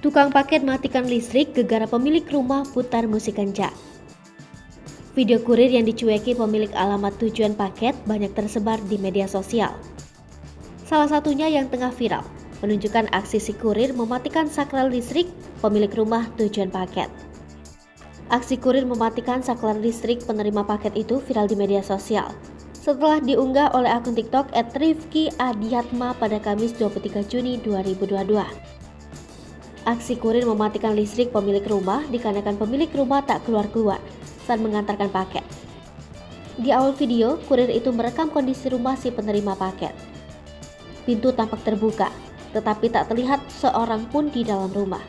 Tukang paket matikan listrik, gegara pemilik rumah putar musik kencang. Video kurir yang dicueki pemilik alamat tujuan paket banyak tersebar di media sosial. Salah satunya yang tengah viral, menunjukkan aksi si kurir mematikan saklar listrik pemilik rumah tujuan paket. Aksi kurir mematikan saklar listrik penerima paket itu viral di media sosial setelah diunggah oleh akun TikTok @rifki_adiatma pada Kamis 23 Juni 2022. Aksi kurir mematikan listrik pemilik rumah dikarenakan pemilik rumah tak keluar-keluar saat mengantarkan paket. Di awal video, kurir itu merekam kondisi rumah si penerima paket. Pintu tampak terbuka, tetapi tak terlihat seorang pun di dalam rumah.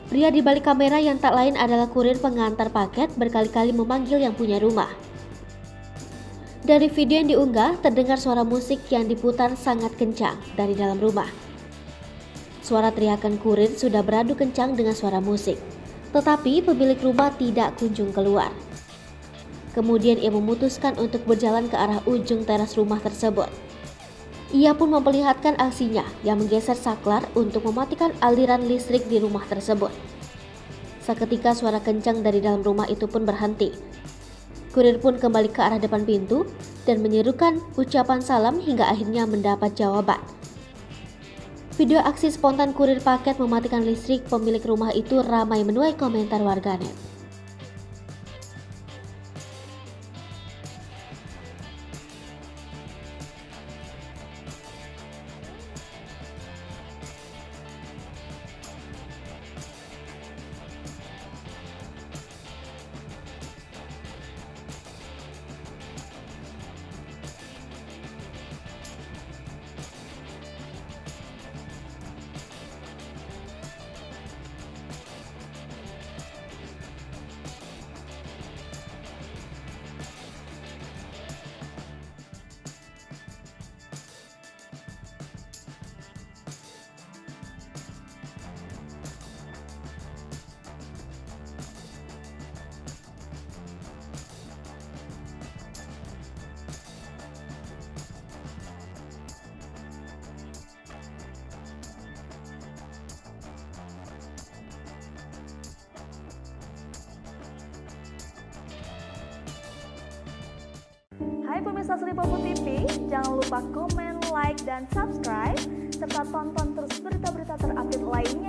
Pria di balik kamera yang tak lain adalah kurir pengantar paket berkali-kali memanggil yang punya rumah. Dari video yang diunggah, terdengar suara musik yang diputar sangat kencang dari dalam rumah. Suara teriakan kurir sudah beradu kencang dengan suara musik, tetapi pemilik rumah tidak kunjung keluar. Kemudian ia memutuskan untuk berjalan ke arah ujung teras rumah tersebut. Ia pun memperlihatkan aksinya yang menggeser saklar untuk mematikan aliran listrik di rumah tersebut. Seketika suara kencang dari dalam rumah itu pun berhenti. Kurir pun kembali ke arah depan pintu dan menyerukan ucapan salam hingga akhirnya mendapat jawaban. Video aksi spontan kurir paket mematikan listrik pemilik rumah itu ramai menuai komentar warganet. Hai pemirsa Sri Popo TV, jangan lupa komen, like, dan subscribe, serta tonton terus berita-berita terupdate lainnya